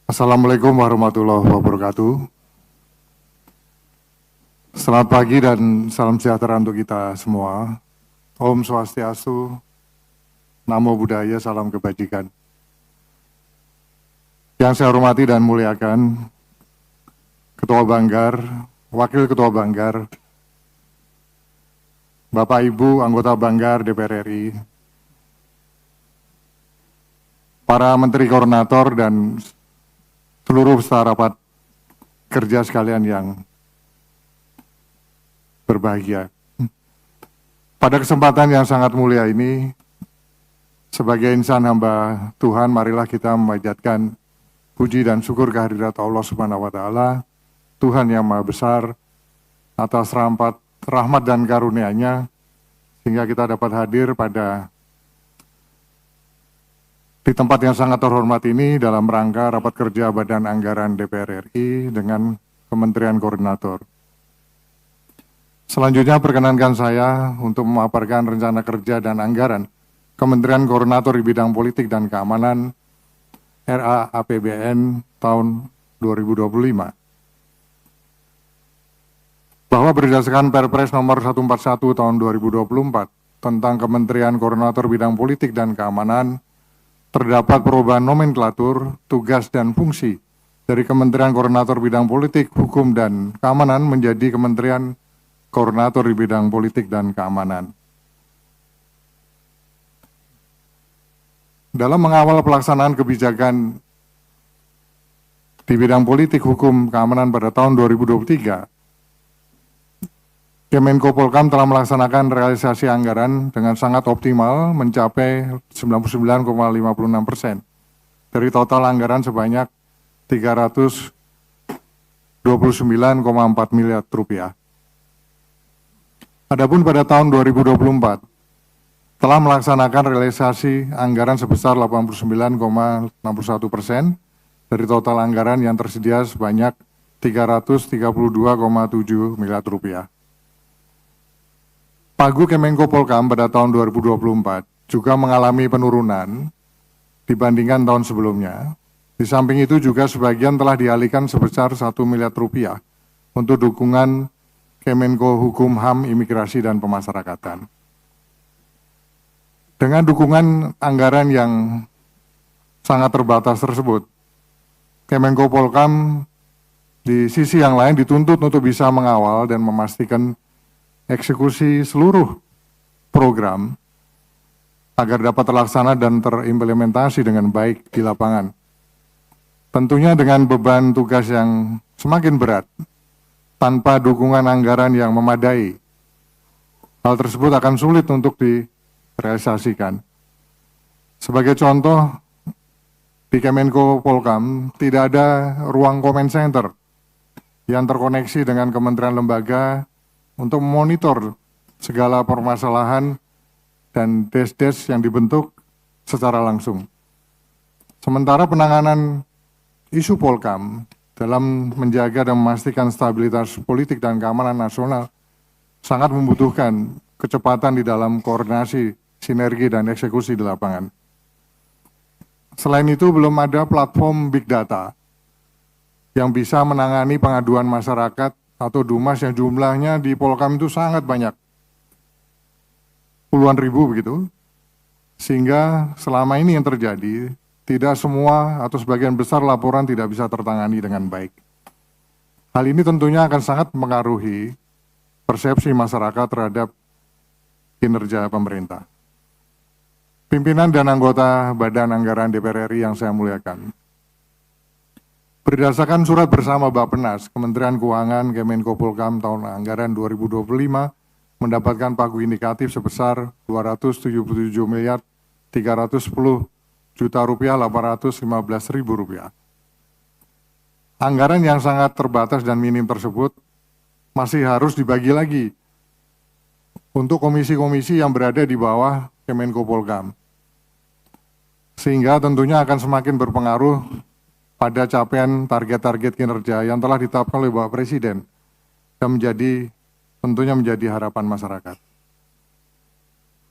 Assalamualaikum warahmatullahi wabarakatuh. Selamat pagi dan salam sejahtera untuk kita semua. Om Swastiastu, Namo Buddhaya, salam kebajikan. Yang saya hormati dan muliakan Ketua Banggar, Wakil Ketua Banggar, Bapak Ibu anggota Banggar DPR RI, para Menteri Koordinator dan seluruh peserta rapat kerja sekalian yang berbahagia. Pada kesempatan yang sangat mulia ini, sebagai insan hamba Tuhan, marilah kita memanjatkan puji dan syukur kehadirat Allah Subhanahu wa Ta'ala, Tuhan yang Maha Besar, atas rahmat dan karunia-Nya, sehingga kita dapat hadir di tempat yang sangat terhormat ini dalam rangka rapat kerja Badan Anggaran DPR RI dengan Kementerian Koordinator. Selanjutnya perkenankan saya untuk memaparkan rencana kerja dan anggaran Kementerian Koordinator di bidang politik dan keamanan RA APBN tahun 2025. Bahwa berdasarkan Perpres nomor 141 tahun 2024 tentang Kementerian Koordinator bidang politik dan keamanan, terdapat perubahan nomenklatur, tugas, dan fungsi dari Kementerian Koordinator bidang politik, hukum, dan keamanan menjadi Kementerian Koordinator di bidang politik dan keamanan. Dalam mengawal pelaksanaan kebijakan di bidang politik, hukum, keamanan pada tahun 2023, Kemenko Polhukam telah melaksanakan realisasi anggaran dengan sangat optimal mencapai 99,56% dari total anggaran sebanyak 329,4 miliar rupiah. Adapun pada tahun 2024 telah melaksanakan realisasi anggaran sebesar 89,61% dari total anggaran yang tersedia sebanyak 332,7 miliar rupiah. Pagu Kemenko Polhukam pada tahun 2024 juga mengalami penurunan dibandingkan tahun sebelumnya. Di samping itu juga sebagian telah dialihkan sebesar 1 miliar rupiah untuk dukungan Kemenko Hukum, HAM, Imigrasi, dan Pemasyarakatan. Dengan dukungan anggaran yang sangat terbatas tersebut, Kemenko Polhukam di sisi yang lain dituntut untuk bisa mengawal dan memastikan eksekusi seluruh program agar dapat terlaksana dan terimplementasi dengan baik di lapangan. Tentunya dengan beban tugas yang semakin berat, tanpa dukungan anggaran yang memadai, hal tersebut akan sulit untuk direalisasikan. Sebagai contoh, di Kemenko Polhukam tidak ada ruang comment center yang terkoneksi dengan kementerian lembaga untuk memonitor segala permasalahan dan desk-desk yang dibentuk secara langsung. Sementara penanganan isu Polhukam dalam menjaga dan memastikan stabilitas politik dan keamanan nasional sangat membutuhkan kecepatan di dalam koordinasi, sinergi, dan eksekusi di lapangan. Selain itu, belum ada platform big data yang bisa menangani pengaduan masyarakat atau Dumas yang jumlahnya di Polhukam itu sangat banyak, puluhan ribu begitu, sehingga selama ini yang terjadi, tidak semua atau sebagian besar laporan tidak bisa tertangani dengan baik. Hal ini tentunya akan sangat mengaruhi persepsi masyarakat terhadap kinerja pemerintah. Pimpinan dan anggota Badan Anggaran DPR RI yang saya muliakan, berdasarkan surat bersama Bappenas, Kementerian Keuangan, Kemenko Polhukam tahun anggaran 2025 mendapatkan pagu indikatif sebesar 277 miliar 310 juta rupiah 815 ribu rupiah. Anggaran yang sangat terbatas dan minim tersebut masih harus dibagi lagi untuk komisi-komisi yang berada di bawah Kemenko Polhukam, sehingga tentunya akan semakin berpengaruh pada capaian target-target kinerja yang telah ditetapkan oleh Bapak Presiden dan tentunya menjadi harapan masyarakat.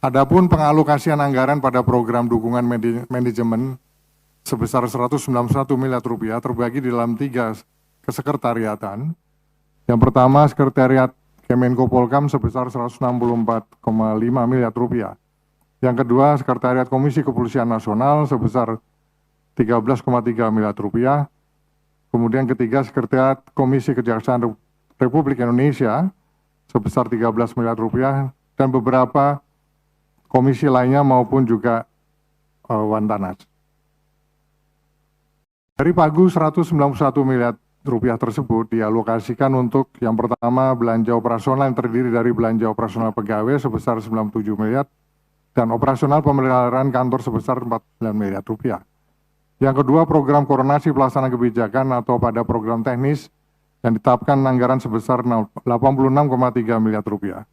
Adapun pengalokasian anggaran pada program dukungan manajemen sebesar 191 miliar rupiah terbagi di dalam 3 kesekretariatan. Yang pertama, Sekretariat Kemenko Polkam sebesar 164,5 miliar rupiah. Yang kedua, Sekretariat Komisi Kepolisian Nasional sebesar 13,3 miliar rupiah. Kemudian ketiga, Sekretariat Komisi Kejaksaan Republik Indonesia sebesar 13 miliar rupiah dan beberapa komisi lainnya maupun juga Wantanas. Dari pagu 191 miliar rupiah tersebut dialokasikan untuk yang pertama belanja operasional yang terdiri dari belanja operasional pegawai sebesar 97 miliar dan operasional pemeliharaan kantor sebesar 49 miliar rupiah. Yang kedua, program koordinasi pelaksanaan kebijakan atau pada program teknis yang ditetapkan anggaran sebesar 86,3 miliar rupiah.